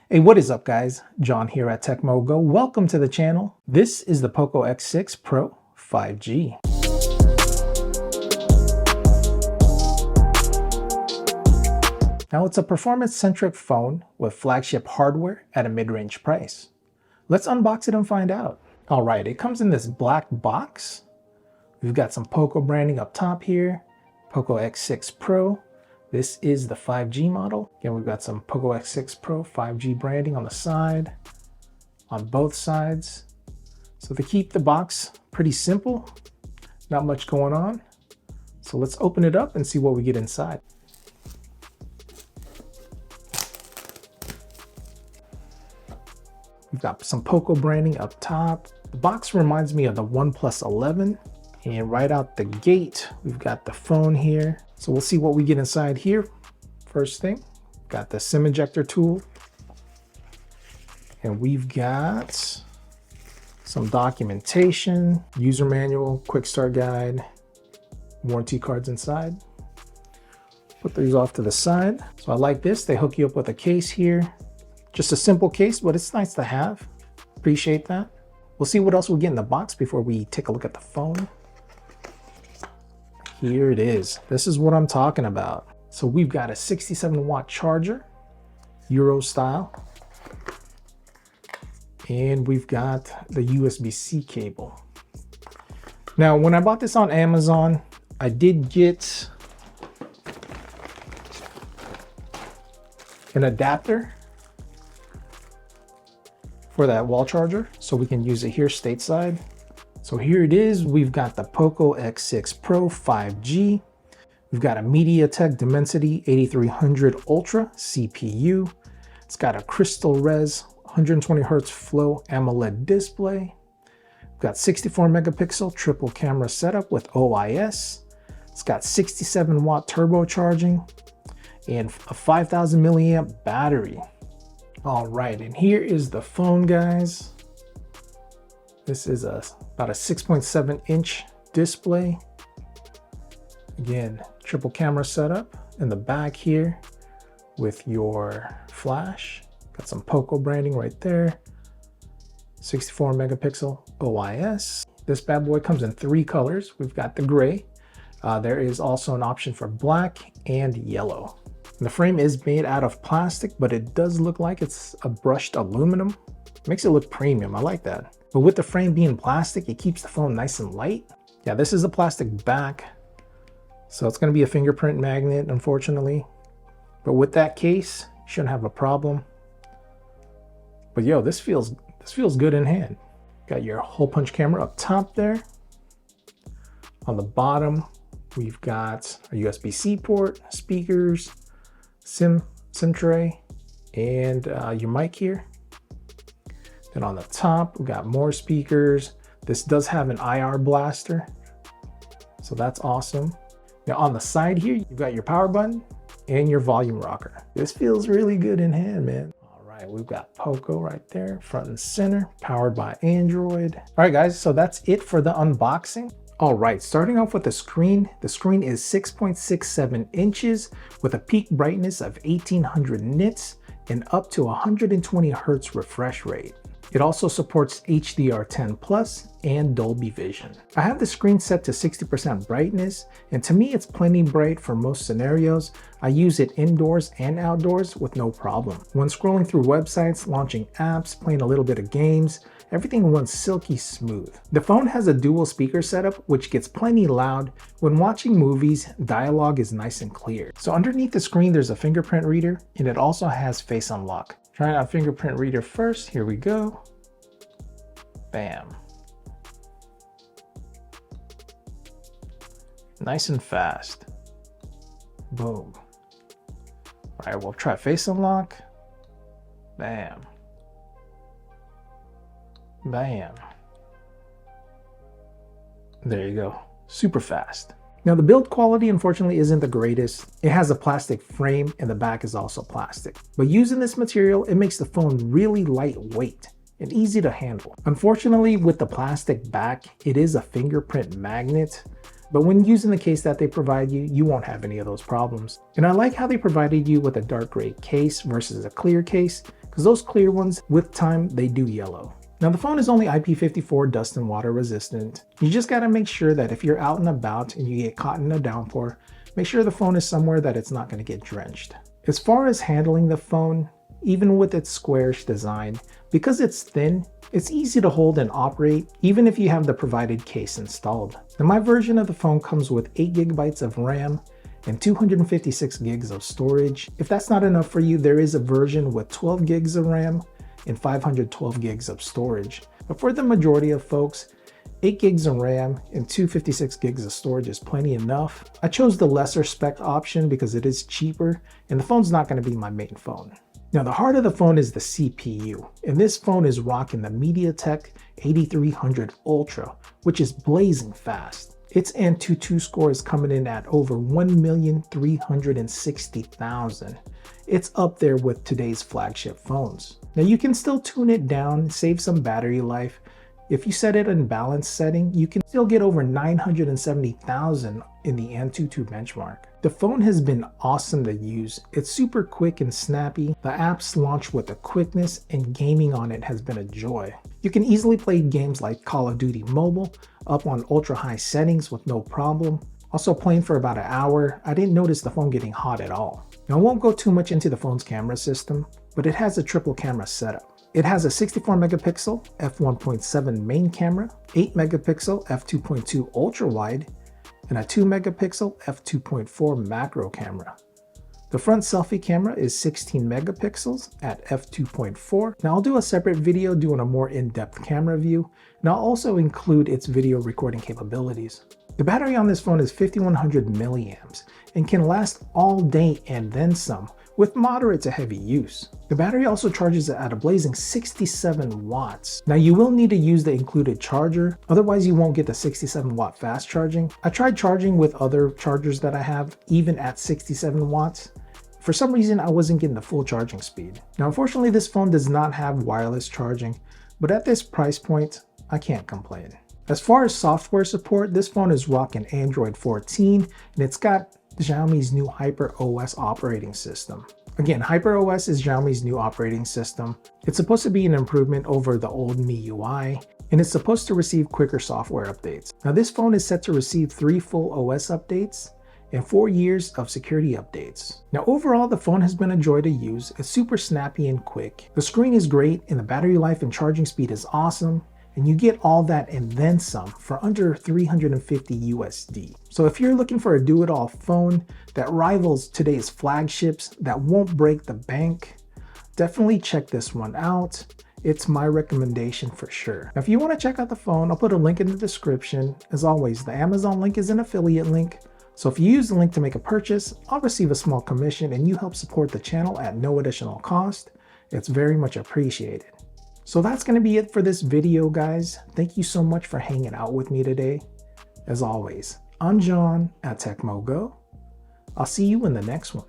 Hey, what is up guys? John here at Tekmogo. Welcome to the channel. This is the Poco X6 Pro 5G. Now it's a performance-centric phone with flagship hardware at a mid-range price. Let's unbox it and find out. All right, it comes in this black box. We've got some Poco branding up top here, Poco X6 Pro. This is the 5G model. Again, we've got some Poco X6 Pro 5G branding on the side, on both sides. So to keep the box pretty simple, not much going on. So let's open it up and see what we get inside. We've got some Poco branding up top. The box reminds me of the OnePlus 11. And right out the gate, we've got the phone here. So we'll see what we get inside here. First thing, got the SIM ejector tool. And we've got some documentation, user manual, quick start guide, warranty cards inside. Put these off to the side. So I like this, they hook you up with a case here. Just a simple case, but it's nice to have. Appreciate that. We'll see what else we get in the box before we take a look at the phone. Here it is. This is what I'm talking about. So we've got a 67-watt charger, Euro style. And we've got the USB-C cable. Now, when I bought this on Amazon, I did get an adapter for that wall charger, so we can use it here stateside. So here it is. We've got the Poco X6 Pro 5G. We've got a MediaTek Dimensity 8300 Ultra CPU. It's got a Crystal Res 120 Hz Flow AMOLED display. We've got 64 megapixel triple camera setup with OIS. It's got 67 watt turbocharging and a 5000 milliamp battery. All right, and here is the phone, guys. This is about a 6.7 inch display. Again, triple camera setup in the back here with your flash. Got some Poco branding right there. 64 megapixel OIS. This bad boy comes in 3 colors. We've got the gray. There is also an option for black and yellow. And the frame is made out of plastic, but it does look like it's a brushed aluminum. Makes it look premium, I like that. But with the frame being plastic, it keeps the phone nice and light. Yeah, this is a plastic back, so it's gonna be a fingerprint magnet, unfortunately. But with that case, you shouldn't have a problem. But yo, this feels good in hand. Got your hole punch camera up top there. On the bottom, we've got a USB-C port, speakers, SIM tray, and your mic here. Then on the top, we've got more speakers. This does have an IR blaster, so that's awesome. Now on the side here, you've got your power button and your volume rocker. This feels really good in hand, man. All right, we've got Poco right there, front and center, powered by Android. All right, guys, so that's it for the unboxing. All right, starting off with the screen is 6.67 inches with a peak brightness of 1800 nits and up to 120 Hertz refresh rate. It also supports HDR10 Plus and Dolby Vision. I have the screen set to 60% brightness, and to me it's plenty bright for most scenarios. I use it indoors and outdoors with no problem. When scrolling through websites, launching apps, playing a little bit of games, everything runs silky smooth. The phone has a dual speaker setup, which gets plenty loud. When watching movies, dialogue is nice and clear. So underneath the screen, there's a fingerprint reader, and it also has face unlock. Trying out fingerprint reader first. Here we go. Bam. Nice and fast. Boom. All right, we'll try face unlock. Bam. Bam. There you go. Super fast. Now the build quality unfortunately isn't the greatest. It has a plastic frame and the back is also plastic. But using this material, it makes the phone really lightweight and easy to handle. Unfortunately, with the plastic back, it is a fingerprint magnet. But when using the case that they provide you, you won't have any of those problems. And I like how they provided you with a dark gray case versus a clear case, because those clear ones, with time, they do yellow. Now the phone is only IP54 dust and water resistant. You just gotta make sure that if you're out and about and you get caught in a downpour, make sure the phone is somewhere that it's not gonna get drenched. As far as handling the phone, even with its squarish design, because it's thin, it's easy to hold and operate even if you have the provided case installed. Now my version of the phone comes with 8 GB of RAM and 256 gigs of storage. If that's not enough for you, there is a version with 12 gigs of RAM and 512 gigs of storage. But for the majority of folks, 8 gigs of RAM and 256 gigs of storage is plenty enough. I chose the lesser spec option because it is cheaper and the phone's not going to be my main phone. Now the heart of the phone is the CPU, and this phone is rocking the MediaTek 8300 Ultra, which is blazing fast. Its Antutu score is coming in at over 1,360,000. It's up there with today's flagship phones. Now you can still tune it down, save some battery life. If you set it in balance setting, you can still get over 970,000 in the Antutu benchmark. The phone has been awesome to use. It's super quick and snappy. The apps launch with a quickness, and gaming on it has been a joy. You can easily play games like Call of Duty Mobile up on ultra high settings with no problem. Also playing for about an hour, I didn't notice the phone getting hot at all. Now I won't go too much into the phone's camera system, but it has a triple camera setup. It has a 64 megapixel f1.7 main camera, 8 megapixel f2.2 ultra wide, and a 2 megapixel f2.4 macro camera. The front selfie camera is 16 megapixels at f2.4. Now I'll do a separate video doing a more in-depth camera view, and I'll also include its video recording capabilities. The battery on this phone is 5100 milliamps and can last all day and then some, with moderate to heavy use. The battery also charges at a blazing 67 watts. Now you will need to use the included charger, otherwise you won't get the 67 watt fast charging. I tried charging with other chargers that I have, even at 67 watts. For some reason, I wasn't getting the full charging speed. Now unfortunately, this phone does not have wireless charging, but at this price point, I can't complain. As far as software support, this phone is rocking Android 14, and it's got Xiaomi's new HyperOS operating system. Again, HyperOS is Xiaomi's new operating system. It's supposed to be an improvement over the old MIUI, and it's supposed to receive quicker software updates. Now this phone is set to receive 3 full OS updates and 4 years of security updates. Now overall, the phone has been a joy to use. It's super snappy and quick. The screen is great, and the battery life and charging speed is awesome. And you get all that and then some for under 350 USD. So if you're looking for a do-it-all phone that rivals today's flagships that won't break the bank, definitely check this one out. It's my recommendation for sure. Now, if you want to check out the phone, I'll put a link in the description. As always, the Amazon link is an affiliate link. So if you use the link to make a purchase, I'll receive a small commission and you help support the channel at no additional cost. It's very much appreciated. So that's going to be it for this video, guys. Thank you so much for hanging out with me today. As always, I'm John at Tekmogo. I'll see you in the next one.